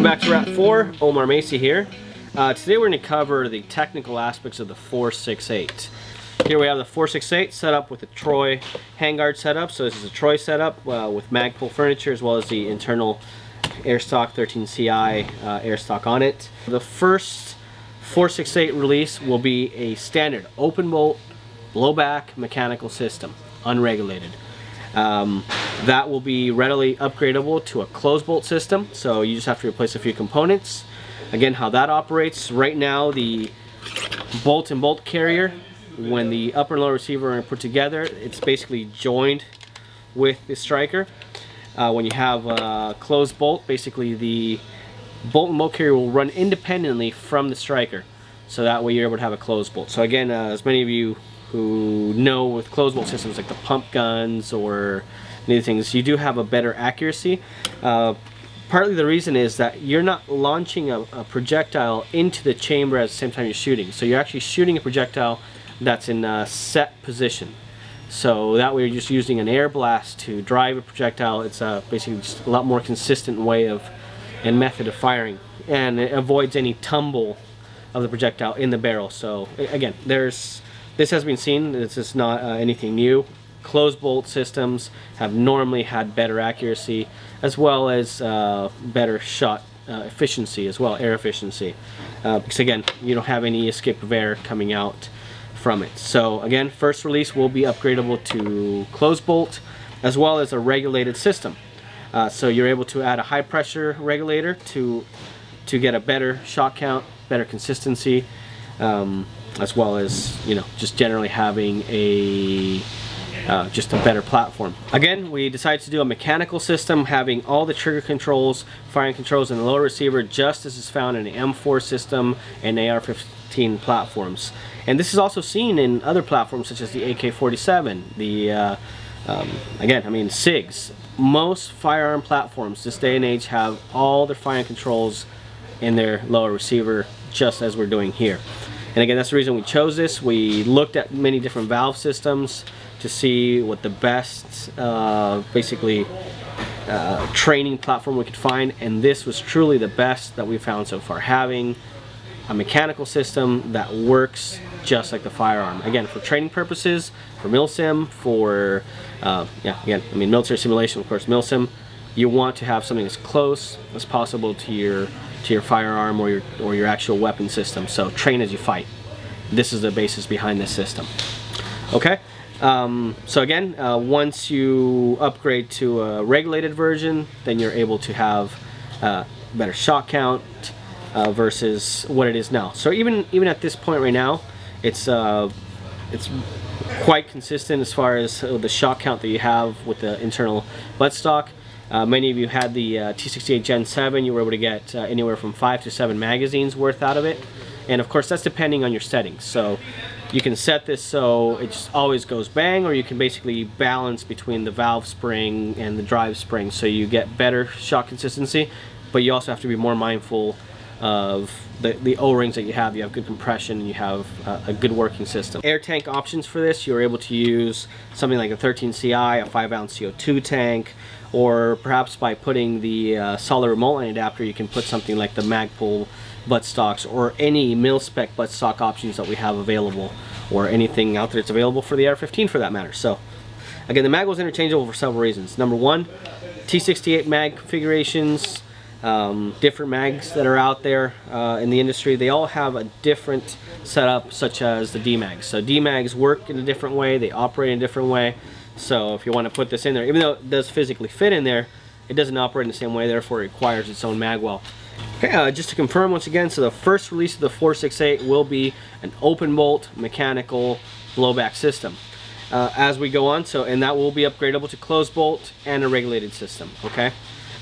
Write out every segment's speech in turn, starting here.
back to RAP4, Omar Macy here. Today we're going to cover the technical aspects of the 468. Here we have the 468 set up with a Troy handguard setup. So this is a Troy setup with Magpul furniture as well as the internal airstock 13CI airstock on it. The first 468 release will be a standard open bolt blowback mechanical system, unregulated. That will be readily upgradable to a closed bolt system, so you just have to replace a few components. Again, how that operates, right now the bolt and bolt carrier, when the upper and lower receiver are put together, it's basically joined with the striker. When you have a closed bolt, basically the bolt and bolt carrier will run independently from the striker, so that way you're able to have a closed bolt. So again, as many of you who know with closed bolt systems like the pump guns or any things, you do have a better accuracy. Partly the reason is that you're not launching a projectile into the chamber at the same time you're shooting. So you're actually shooting a projectile that's in a set position. So that way you're just using an air blast to drive a projectile. It's basically just a lot more consistent way of and method of firing, and it avoids any tumble of the projectile in the barrel. So again, this has been seen. This is not anything new. Closed bolt systems have normally had better accuracy as well as better shot efficiency as well, air efficiency, because again, you don't have any escape of air coming out from it. So again, first release will be upgradable to closed bolt as well as a regulated system. So you're able to add a high pressure regulator to get a better shot count, better consistency, as well as, you know, just generally having a just a better platform. Again, we decided to do a mechanical system having all the trigger controls, firing controls, and the lower receiver just as is found in the M4 system and AR-15 platforms. And this is also seen in other platforms such as the AK-47, the again, I mean SIGs. Most firearm platforms this day and age have all their firing controls in their lower receiver, just as we're doing here. And again, that's the reason we chose this. We looked at many different valve systems to see what the best basically training platform we could find, and this was truly the best that we found so far, having a mechanical system that works just like the firearm. Again, for training purposes, for milsim, for yeah, again, I mean military simulation, of course, milsim, you want to have something as close as possible to your firearm or your actual weapon system. So train as you fight. This is the basis behind this system. Okay. So again, once you upgrade to a regulated version, then you're able to have better shot count versus what it is now. So even at this point right now, it's quite consistent as far as the shot count that you have with the internal buttstock. Many of you had the T68 Gen 7. You were able to get anywhere from 5 to 7 magazines worth out of it, and of course that's depending on your settings. So you can set this so it just always goes bang, or you can basically balance between the valve spring and the drive spring so you get better shot consistency, but you also have to be more mindful of the O-rings that you have. You have good compression and you have a good working system. Air tank options for this, you're able to use something like a 13CI, a 5-ounce CO2 tank, or perhaps by putting the solid remote line adapter, you can put something like the Magpul buttstocks or any mil-spec buttstock options that we have available, or anything out there that's available for the AR-15 for that matter. So again, the mag was interchangeable for several reasons. Number one, T68 mag configurations, different mags that are out there in the industry, they all have a different setup, such as the D-mags. So D-mags work in a different way, they operate in a different way. So if you want to put this in there, even though it does physically fit in there, it doesn't operate in the same way, therefore it requires its own mag well. Okay, just to confirm once again, so the first release of the 468 will be an open bolt mechanical blowback system. As we go on, and that will be upgradable to closed bolt and a regulated system. Okay.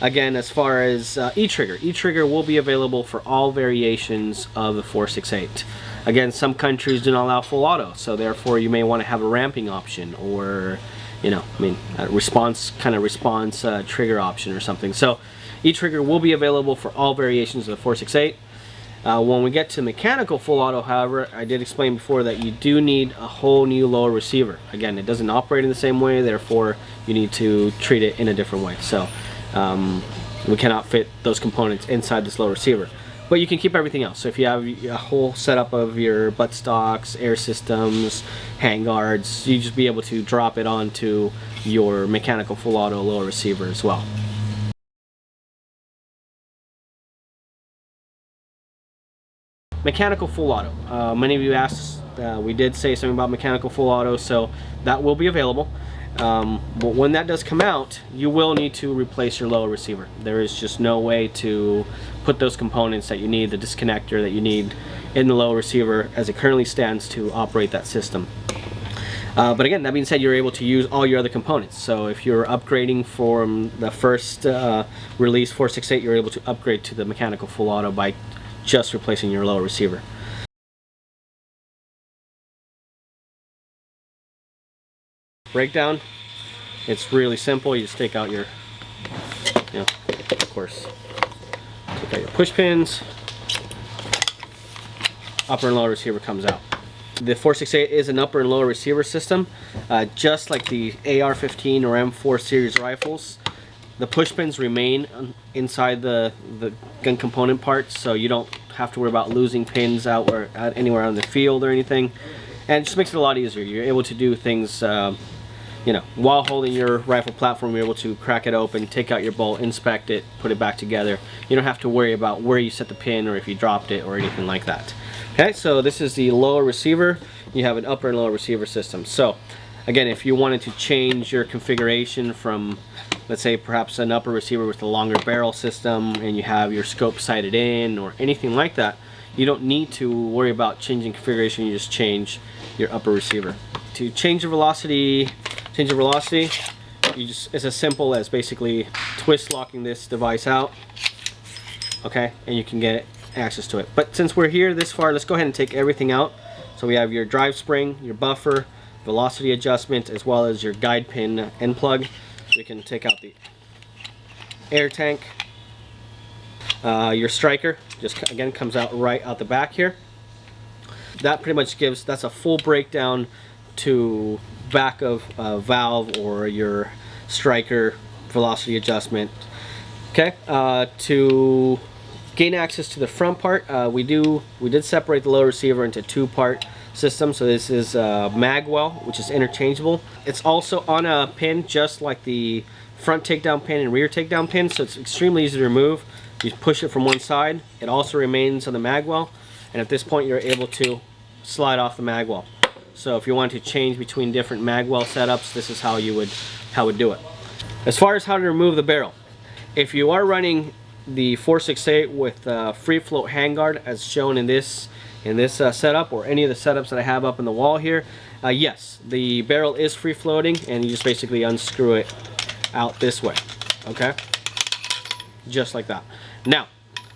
Again, as far as e-trigger will be available for all variations of the 468. Again, some countries do not allow full auto, so therefore you may want to have a ramping option, or, you know, I mean, a response trigger option or something. So e-trigger will be available for all variations of the 468. When we get to mechanical full auto, however, I did explain before that you do need a whole new lower receiver. Again, it doesn't operate in the same way, therefore you need to treat it in a different way. So We cannot fit those components inside this lower receiver. But you can keep everything else. So if you have a whole setup of your buttstocks, air systems, handguards, you just be able to drop it onto your mechanical full auto lower receiver as well. Mechanical full auto. Many of you asked, we did say something about mechanical full auto, so that will be available. But when that does come out, you will need to replace your lower receiver. There is just no way to put those components that you need, the disconnector that you need in the lower receiver as it currently stands to operate that system. But again, that being said, you're able to use all your other components. So if you're upgrading from the first release 468, you're able to upgrade to the mechanical full auto by just replacing your lower receiver. Breakdown, it's really simple. You just take out your, of course, take out your push pins, upper and lower receiver comes out. The 468 is an upper and lower receiver system, just like the AR-15 or M4 series rifles. The push pins remain inside the gun component parts, so you don't have to worry about losing pins out or anywhere on the field or anything, and it just makes it a lot easier. You're able to do things while holding your rifle platform. You're able to crack it open, take out your bolt, inspect it, put it back together. You don't have to worry about where you set the pin or if you dropped it or anything like that. Okay, so this is the lower receiver. You have an upper and lower receiver system. So again, if you wanted to change your configuration from, let's say, perhaps an upper receiver with a longer barrel system and you have your scope sighted in or anything like that, you don't need to worry about changing configuration. You just change your upper receiver. To change the velocity, it's as simple as basically twist locking this device out, okay, and you can get access to it. But since we're here this far, let's go ahead and take everything out. So we have your drive spring, your buffer, velocity adjustment, as well as your guide pin end plug. We can take out the air tank. Your striker just again comes out right out the back here. That pretty much that's a full breakdown to back of valve or your striker velocity adjustment. Okay, to gain access to the front part, we did separate the lower receiver into two-part system. So this is magwell, which is interchangeable. It's also on a pin just like the front takedown pin and rear takedown pin, so it's extremely easy to remove. You push it from one side, it also remains on the magwell, and at this point you're able to slide off the magwell. So if you want to change between different magwell setups, this is how you would do it. As far as how to remove the barrel, if you are running the 468 with free float handguard as shown in this setup or any of the setups that I have up in the wall here, yes, the barrel is free floating and you just basically unscrew it out this way, okay, just like that. Now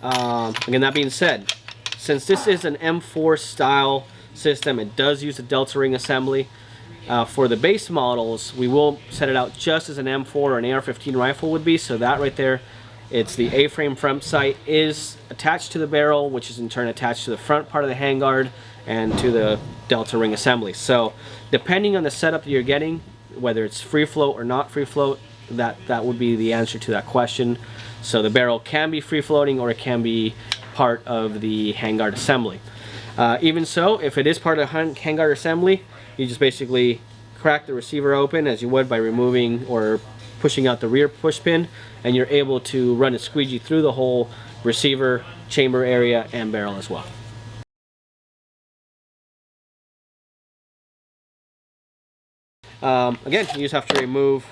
again, that being said, since this is an M4 style system, it does use a delta ring assembly. For the base models, we will set it out just as an M4 or an AR-15 rifle would be. So that right there, it's the A-frame front sight is attached to the barrel, which is in turn attached to the front part of the handguard and to the delta ring assembly. So depending on the setup that you're getting, whether it's free float or not free float, that would be the answer to that question. So the barrel can be free floating or it can be part of the handguard assembly. Even so, if it is part of the handguard assembly, you just basically crack the receiver open as you would by removing or pushing out the rear push pin, and you're able to run a squeegee through the whole receiver chamber area and barrel as well. Again, you just have to remove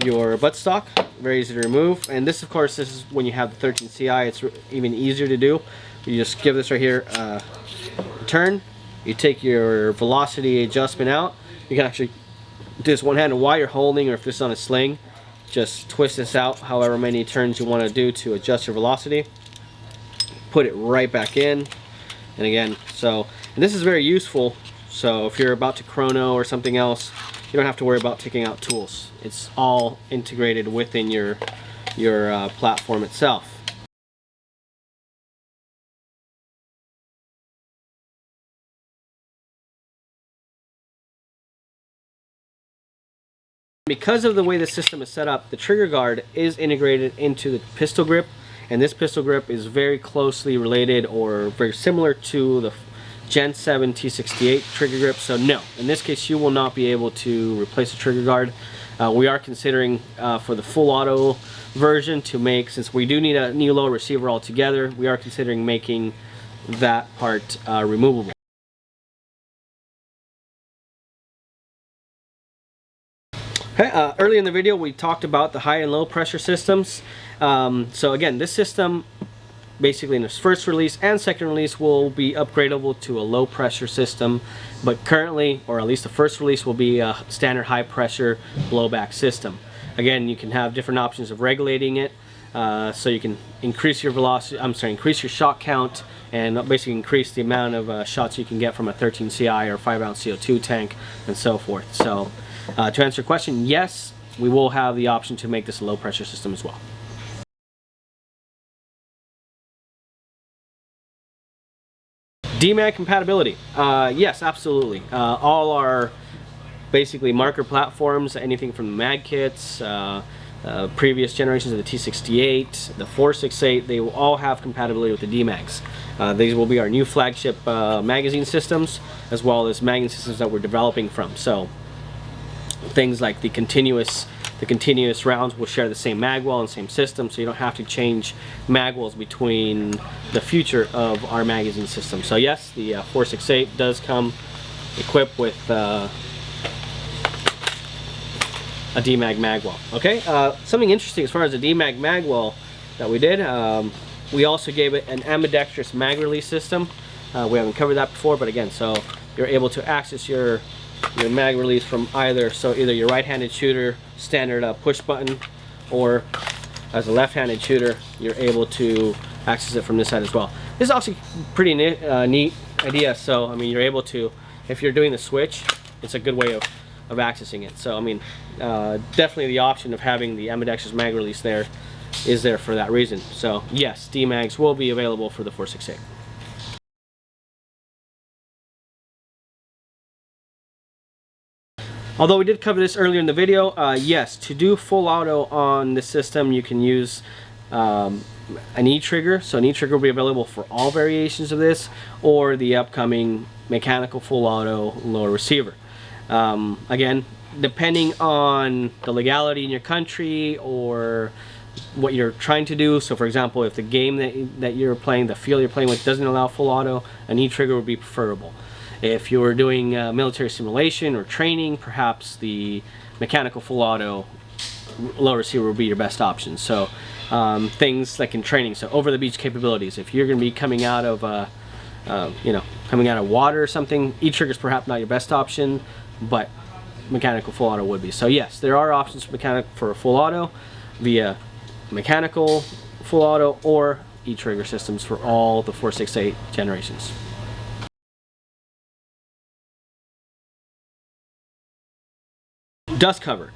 your buttstock. Very easy to remove, and this, of course, this is when you have the 13 CI. It's even easier to do. You just give this right here a turn. You take your velocity adjustment out. You can actually do this one-handed while you're holding, or if this is on a sling, just twist this out however many turns you want to do to adjust your velocity. Put it right back in, and again, and this is very useful. So if you're about to chrono or something else, you don't have to worry about taking out tools. It's all integrated within your platform itself. Because of the way the system is set up, the trigger guard is integrated into the pistol grip, and this pistol grip is very closely related or very similar to the Gen 7 T68 trigger grip. So no, in this case you will not be able to replace the trigger guard. We are considering for the full auto version to make, since we do need a new low receiver altogether, we are considering making that part removable. Okay, early in the video we talked about the high and low pressure systems. So again, this system basically in its first release and second release will be upgradable to a low pressure system, but currently, or at least the first release, will be a standard high pressure blowback system. Again, you can have different options of regulating it, so you can increase your velocity, increase your shot count, and basically increase the amount of shots you can get from a 13 CI or 5-ounce CO2 tank and so forth. So to answer your question, yes, we will have the option to make this a low pressure system as well. DMAG compatibility, yes, absolutely. All our basically marker platforms, anything from the mag kits, previous generations of the T68, the 468, they will all have compatibility with the DMAGs. These will be our new flagship magazine systems, as well as magazine systems that we're developing from. So things like the continuous rounds will share the same magwell and same system, so you don't have to change magwells between the future of our magazine system. So yes, the 468 does come equipped with a DMAG magwell. Okay, something interesting as far as the DMAG magwell that we did, we also gave it an ambidextrous mag release system. We haven't covered that before, but again, so you're able to access your mag release from either your right-handed shooter standard push button, or as a left-handed shooter you're able to access it from this side as well. This is also pretty neat idea. So I mean, you're able to, if you're doing the switch, it's a good way of accessing it. So I mean, definitely the option of having the ambidextrous mag release there is there for that reason. So yes, DMAGs will be available for the 468. Although we did cover this earlier in the video, yes, to do full auto on the system you can use an E-trigger. So an E-trigger will be available for all variations of this, or the upcoming mechanical full auto lower receiver. Again, depending on the legality in your country or what you're trying to do. So for example, if the game that you're playing, the field you're playing with doesn't allow full auto, an E-trigger would be preferable. If you're doing military simulation or training, perhaps the mechanical full auto low receiver will be your best option. So things like in training, so over the beach capabilities, if you're going to be coming out of coming out of water or something, E-trigger is perhaps not your best option, but mechanical full auto would be. So yes, there are options for a full auto via mechanical full auto or E-trigger systems for all the 468 generations. Dust cover.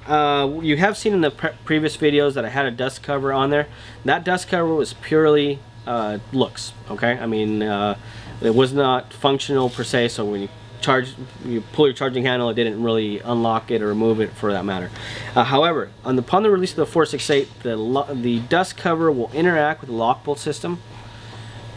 You have seen in the previous videos that I had a dust cover on there. That dust cover was purely looks. Okay, I mean it was not functional per se. So when you pull your charging handle, it didn't really unlock it or remove it for that matter. However, upon the release of the 468, the dust cover will interact with the lock bolt system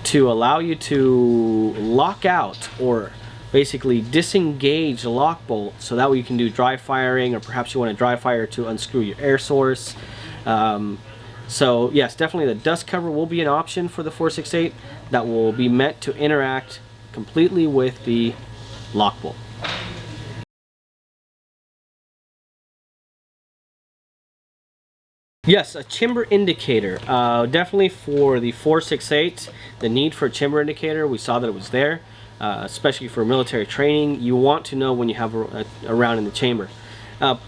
to allow you to lock out or basically disengage the lock bolt, so that way you can do dry firing, or perhaps you want to dry fire to unscrew your air source. So yes, definitely the dust cover will be an option for the 468 that will be meant to interact completely with the lock bolt. Yes, a chamber indicator. Definitely for the 468, the need for a chamber indicator, we saw that it was there. Especially for military training, you want to know when you have a round in the chamber.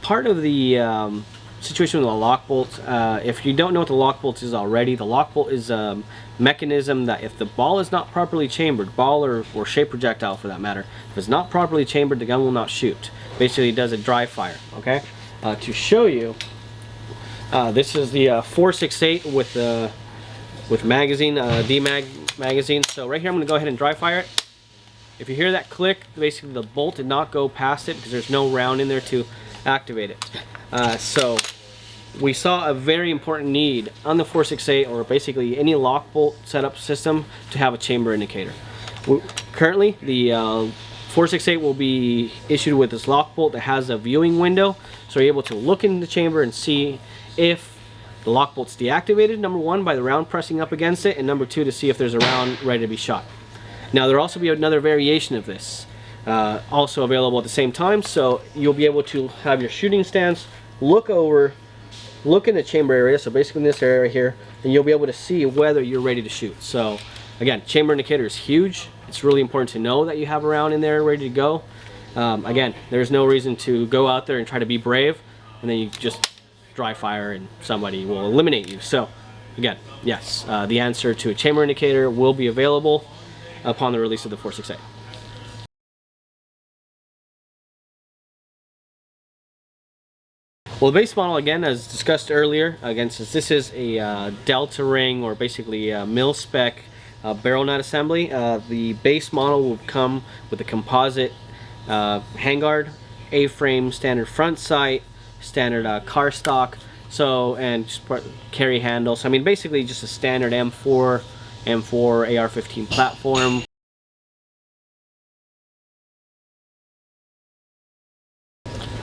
Part of the situation with the lock bolt, if you don't know what the lock bolt is already, the lock bolt is a mechanism that if the ball is not properly chambered, ball or shape projectile for that matter, if it's not properly chambered, the gun will not shoot. Basically it does a dry fire. Okay, to show you, this is the 468 with magazine, DMAG magazine. So right here I'm going to go ahead and dry fire it. If you hear that click, basically the bolt did not go past it because there's no round in there to activate it. So we saw a very important need on the 468 or basically any lock bolt setup system to have a chamber indicator. Currently the 468 will be issued with this lock bolt that has a viewing window, so you're able to look in the chamber and see if the lock bolt's deactivated, number one, by the round pressing up against it, and number two, to see if there's a round ready to be shot. Now there'll also be another variation of this also available at the same time, so you'll be able to have your shooting stance, look in the chamber area, so basically in this area here, and you'll be able to see whether you're ready to shoot. So again, chamber indicator is huge. It's really important to know that you have a round in there ready to go. Again, there's no reason to go out there and try to be brave and then you just dry fire and somebody will eliminate you. So again, yes, the answer to a chamber indicator will be available upon the release of the 468. Well, the base model, again, as discussed earlier, again, since this is a delta ring or basically a mil-spec barrel nut assembly, the base model will come with a composite handguard, A-frame, standard front sight, standard car stock, so, and just carry handle. So I mean, basically just a standard M4 AR-15 platform.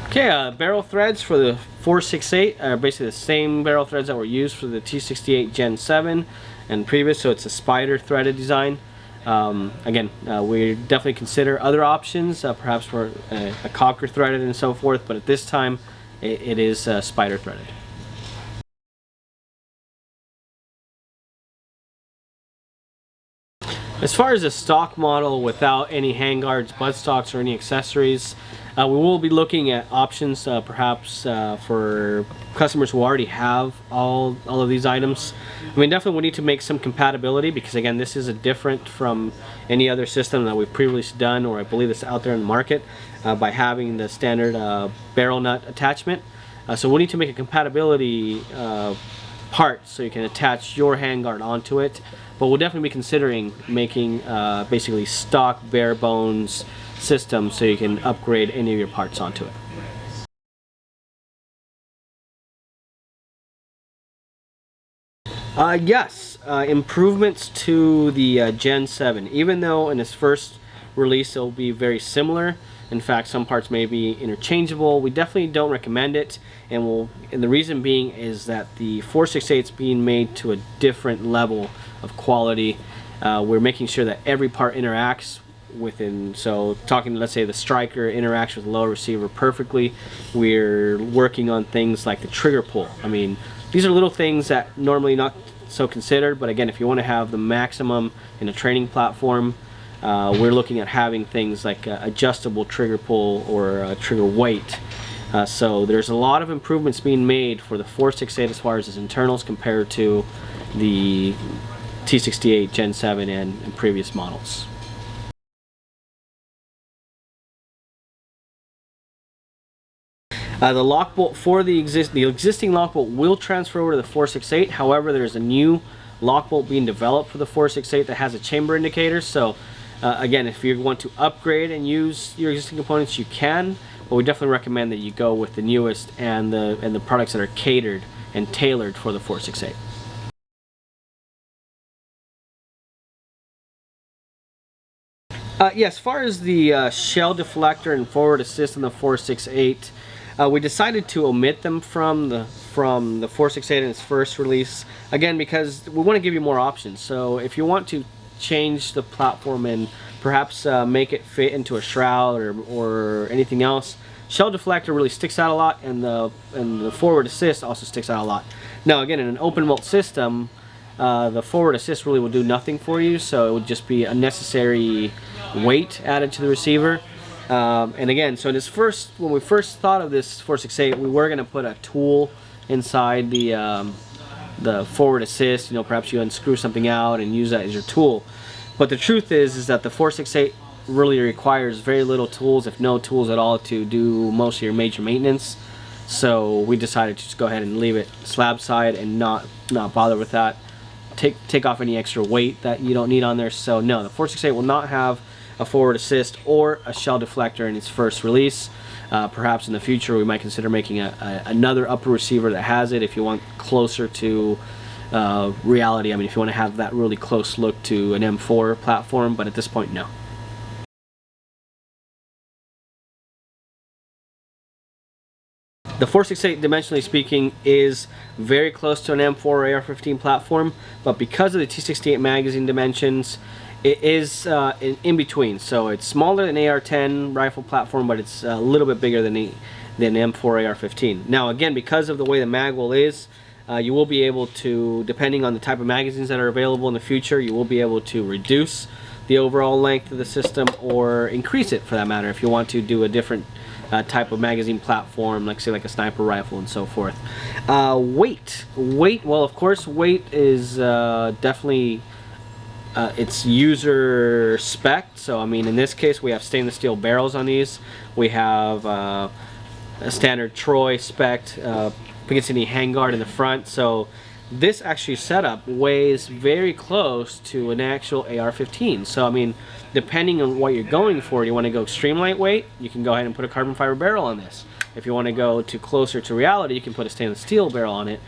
Okay, barrel threads for the 468 are basically the same barrel threads that were used for the T68 Gen 7 and previous, so it's a spider threaded design. Again, we definitely consider other options, perhaps for a cocker threaded and so forth, but at this time it is spider threaded. As far as a stock model without any handguards, buttstocks, or any accessories, we will be looking at options perhaps for customers who already have all of these items. I mean, definitely we need to make some compatibility, because again, this is a different from any other system that we've previously done, or I believe it's out there in the market, by having the standard barrel nut attachment. So we'll need to make a compatibility part so you can attach your handguard onto it. But we'll definitely be considering making basically stock bare bones system so you can upgrade any of your parts onto it. Yes, improvements to the Gen 7. Even though in its first release it'll be very similar, in fact some parts may be interchangeable, we definitely don't recommend it, and the reason being is that the 468 is being made to a different level of quality. We're making sure that every part interacts within, so talking, let's say the striker interacts with the lower receiver perfectly. We're working on things like the trigger pull. I mean, these are little things that normally not so considered, but again, if you want to have the maximum in a training platform, we're looking at having things like adjustable trigger pull or trigger weight. So there's a lot of improvements being made for the 468 as far as its internals compared to the T68 Gen 7 and previous models. The lock bolt for the existing lock bolt will transfer over to the 468. However, there's a new lock bolt being developed for the 468 that has a chamber indicator. So again, if you want to upgrade and use your existing components, you can, but we definitely recommend that you go with the newest and the products that are catered and tailored for the 468. Yeah, as far as the shell deflector and forward assist in the 468, we decided to omit them from the 468 in its first release, again because we want to give you more options. So if you want to change the platform and perhaps make it fit into a shroud or anything else, shell deflector really sticks out a lot, and the forward assist also sticks out a lot. Now again, in an open mult system, the forward assist really will do nothing for you, so it would just be unnecessary weight added to the receiver. And again, so in when we first thought of this 468, we were going to put a tool inside the forward assist. You know, perhaps you unscrew something out and use that as your tool. But the truth is that the 468 really requires very little tools, if no tools at all, to do most of your major maintenance. So we decided to just go ahead and leave it slab side and not bother with that. Take off any extra weight that you don't need on there. So no, the 468 will not have a forward assist or a shell deflector in its first release. Perhaps in the future we might consider making another upper receiver that has it if you want closer to reality. I mean, if you want to have that really close look to an M4 platform, but at this point, no. The 468, dimensionally speaking, is very close to an M4 or AR-15 platform, but because of the T68 magazine dimensions, it is in between. So it's smaller than AR-10 rifle platform, but it's a little bit bigger than M4 AR-15. Now again, because of the way the mag will is, you will be able to, depending on the type of magazines that are available in the future, you will be able to reduce the overall length of the system or increase it, for that matter, if you want to do a different type of magazine platform, like say like a sniper rifle and so forth. Weight, well, of course weight is definitely it's user spec. So I mean, in this case we have stainless steel barrels on these. We have a standard Troy spec Picatinny handguard in the front. So this actually setup weighs very close to an actual AR-15. So I mean, depending on what you're going for, you want to go extreme lightweight, you can go ahead and put a carbon fiber barrel on this. If you want to go to closer to reality, you can put a stainless steel barrel on it.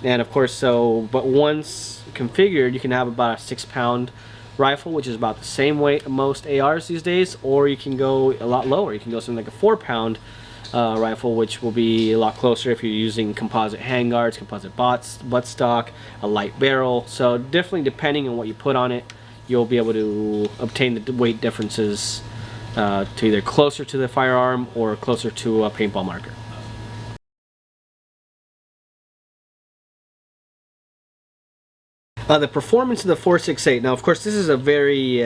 And of course, but once configured, you can have about a 6-pound rifle, which is about the same weight of most ARs these days, or you can go a lot lower. You can go something like a 4-pound rifle, which will be a lot closer if you're using composite handguards, composite buttstock, a light barrel. So definitely, depending on what you put on it, you'll be able to obtain the weight differences to either closer to the firearm or closer to a paintball marker. The performance of the 468. Now, of course, this is a very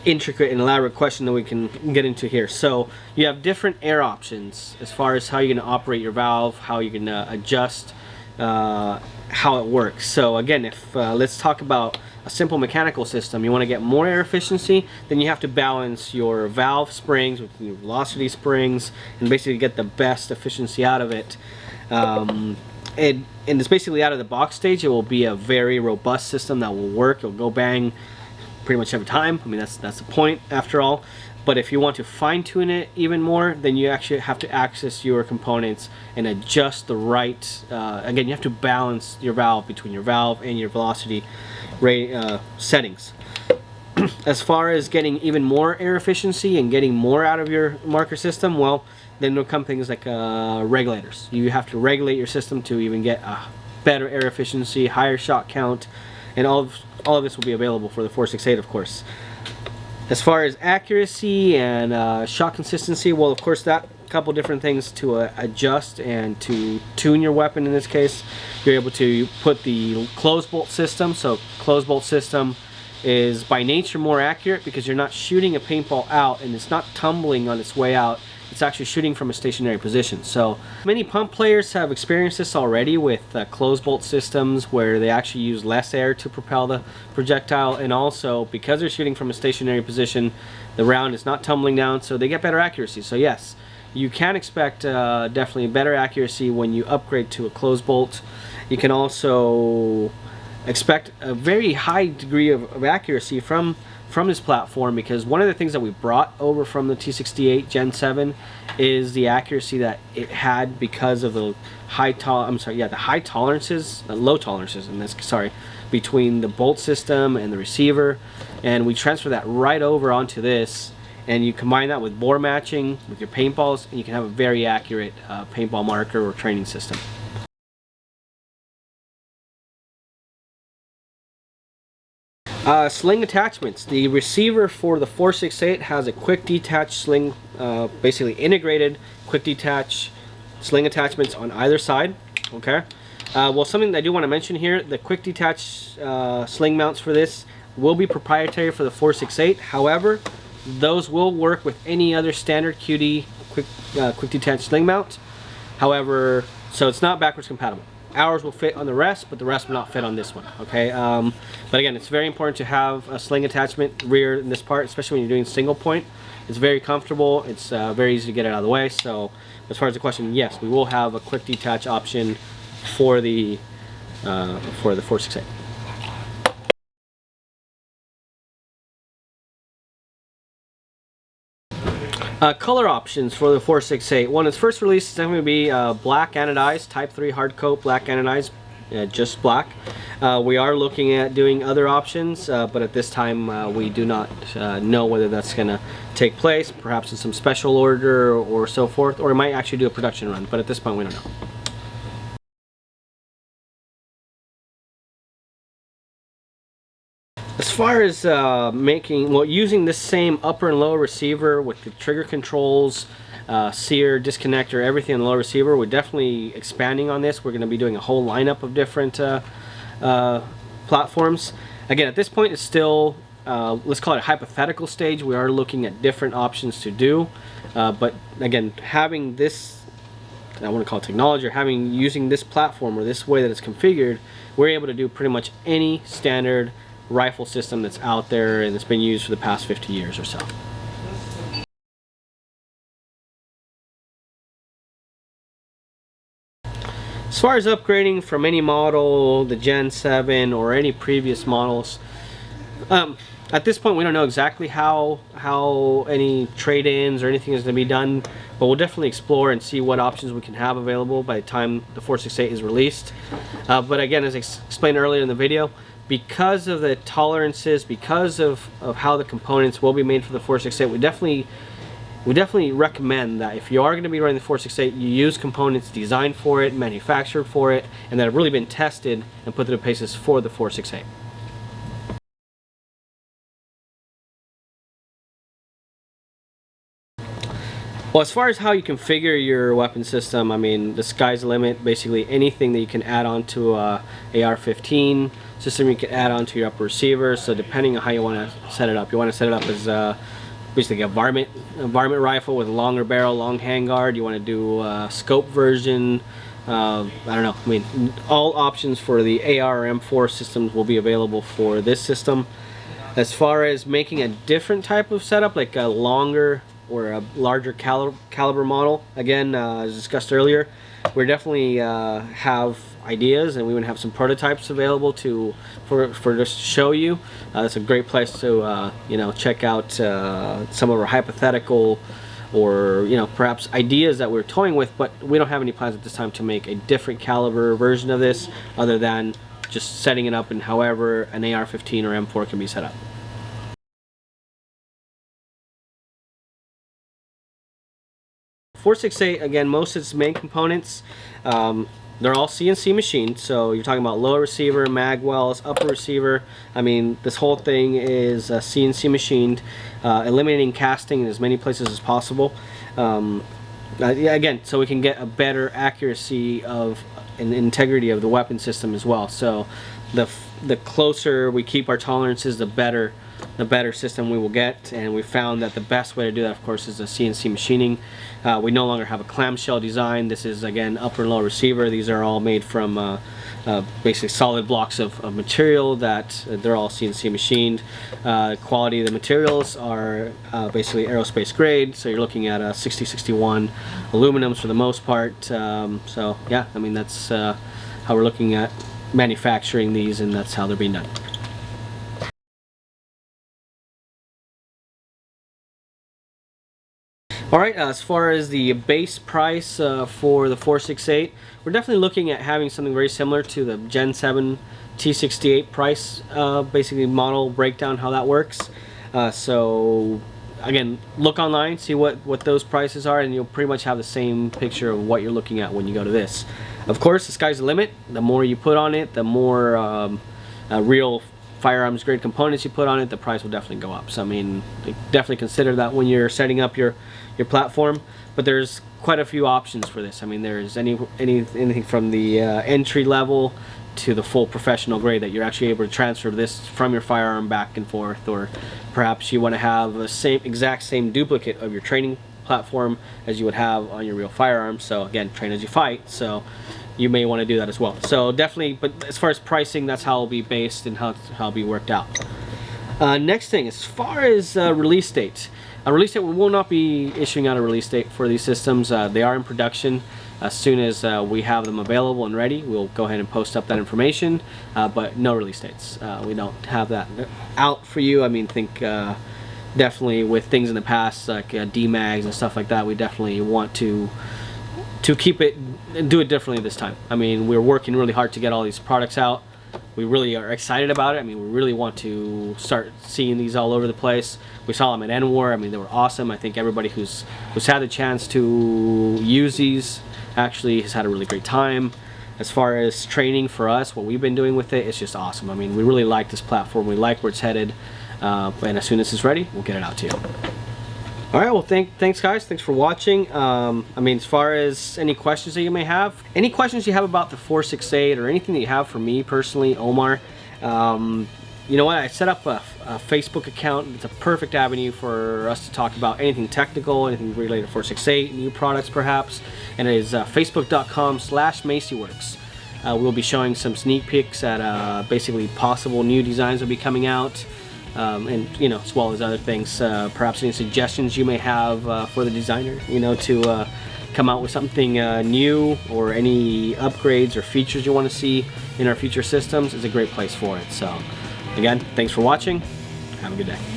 intricate and elaborate question that we can get into here. So you have different air options as far as how you're going to operate your valve, how you're going to adjust how it works. So again, if let's talk about a simple mechanical system. You want to get more air efficiency, then you have to balance your valve springs with your velocity springs and basically get the best efficiency out of it. And it's basically out of the box stage. It will be a very robust system that will work. It'll go bang pretty much every time. I mean, that's the point after all. But if you want to fine-tune it even more, then you actually have to access your components and adjust the right, again, you have to balance your valve between your valve and your velocity rate settings. As far as getting even more air efficiency and getting more out of your marker system, well, then there'll come things like regulators. You have to regulate your system to even get a better air efficiency, higher shot count, and all of this will be available for the 468, of course. As far as accuracy and shot consistency, well, of course, that couple different things to adjust and to tune your weapon. In this case, you're able to put the closed bolt system. So closed bolt system is by nature more accurate because you're not shooting a paintball out and it's not tumbling on its way out. It's actually shooting from a stationary position. So many pump players have experienced this already with closed bolt systems where they actually use less air to propel the projectile, and also because they're shooting from a stationary position, the round is not tumbling down, so they get better accuracy. So yes, you can expect definitely better accuracy when you upgrade to a closed bolt. You can also expect a very high degree of accuracy from this platform, because one of the things that we brought over from the T68 Gen 7 is the accuracy that it had because of the low tolerances in this, between the bolt system and the receiver, and we transfer that right over onto this, and you combine that with bore matching with your paintballs, and you can have a very accurate paintball marker or training system. Sling attachments. The receiver for the 468 has a quick detach sling, basically integrated quick detach sling attachments on either side. Okay. Well, something that I do want to mention here, the quick detach sling mounts for this will be proprietary for the 468. However, those will work with any other standard QD quick detach sling mount. However, so it's not backwards compatible. Ours will fit on the rest, but the rest will not fit on this one. Okay, but again, it's very important to have a sling attachment rear in this part, especially when you're doing single point. It's very comfortable. It's very easy to get it out of the way. So, as far as the question, yes, we will have a quick detach option for the 468. Color options for the 468. When it's first released, it's definitely going to be black anodized, type 3 hard coat, black anodized, just black. We are looking at doing other options, but at this time we do not know whether that's going to take place, perhaps in some special order or so forth, or we might actually do a production run, but at this point we don't know. As far as using this same upper and lower receiver with the trigger controls, sear, disconnector, everything on the lower receiver, we're definitely expanding on this. We're going to be doing a whole lineup of different platforms. Again, at this point it's still, let's call it a hypothetical stage. We are looking at different options to do, but again, having this, I want to call it technology, or using this platform or this way that it's configured, we're able to do pretty much any standard rifle system that's out there and it's been used for the past 50 years or so. As far as upgrading from any model, the Gen 7 or any previous models, at this point we don't know exactly how any trade-ins or anything is going to be done, but we'll definitely explore and see what options we can have available by the time the 468 is released. But again, as I explained earlier in the video, because of the tolerances, because of how the components will be made for the 468, we definitely recommend that if you are going to be running the 468, you use components designed for it, manufactured for it, and that have really been tested and put through the paces for the 468. Well, as far as how you configure your weapon system, I mean, the sky's the limit. Basically, anything that you can add on to AR-15 system, you can add on to your upper receiver. So depending on how you want to set it up, you want to set it up as basically a varmint rifle with a longer barrel, long handguard. You want to do a scope version. I don't know. I mean, all options for the AR or M4 systems will be available for this system. As far as making a different type of setup, like a longer or a larger caliber model, again, as discussed earlier, we definitely have ideas, and we would have some prototypes available for just to show you. That's a great place to check out some of our hypothetical or perhaps ideas that we're toying with, but we don't have any plans at this time to make a different caliber version of this other than just setting it up in however an AR-15 or M4 can be set up. .468, again, most of its main components, they're all CNC machined. So you're talking about lower receiver, mag wells, upper receiver. I mean, this whole thing is CNC machined, eliminating casting in as many places as possible. Again, so we can get a better accuracy of and integrity of the weapon system as well. So the closer we keep our tolerances, the better system we will get, and we found that the best way to do that, of course, is the CNC machining. We no longer have a clamshell design. This is, again, upper and lower receiver. These are all made from basically solid blocks of material that they're all CNC machined. Quality of the materials are basically aerospace grade, so you're looking at 6061 aluminums for the most part. So yeah, I mean, that's how we're looking at manufacturing these, and that's how they're being done. Alright, as far as the base price for the 468, we're definitely looking at having something very similar to the Gen 7 T68 price, basically model breakdown, how that works. So again, look online, see what those prices are, and you'll pretty much have the same picture of what you're looking at when you go to this. Of course, the sky's the limit. The more you put on it, the more real firearms grade components you put on it, the price will definitely go up. So I mean, definitely consider that when you're setting up your platform. But there's quite a few options for this. I mean, there's anything from the entry level to the full professional grade that you're actually able to transfer this from your firearm back and forth, or perhaps you want to have the exact same duplicate of your training platform as you would have on your real firearm. So again, train as you fight. So you may want to do that as well. So definitely, but as far as pricing, that's how it'll be based and how it'll be worked out. Next thing, as far as release date. We will not be issuing out a release date for these systems. They are in production. As soon as we have them available and ready, we'll go ahead and post up that information, but no release dates. We don't have that out for you. I mean, think definitely with things in the past like D-mags and stuff like that, we definitely want to keep it and do it differently this time. I mean, we're working really hard to get all these products out. We really are excited about it. I mean, we really want to start seeing these all over the place. We saw them at NWAR. I mean, they were awesome. I think everybody who's had the chance to use these actually has had a really great time. As far as training for us, what we've been doing with it, it's just awesome. I mean, we really like this platform. We like where it's headed. And as soon as it's ready, we'll get it out to you. All right, well, thanks guys. Thanks for watching. I mean, as far as any questions that you may have, any questions you have about the 468 or anything that you have for me personally, Omar, you know what? I set up a Facebook account. It's a perfect avenue for us to talk about anything technical, anything related to 468, new products perhaps. And it is facebook.com/MacyWorks. We'll be showing some sneak peeks at basically possible new designs that will be coming out. And you know, as well as other things, perhaps any suggestions you may have for the designer, you know, to come out with something new, or any upgrades or features you want to see in our future systems, is a great place for it. So again, thanks for watching. Have a good day.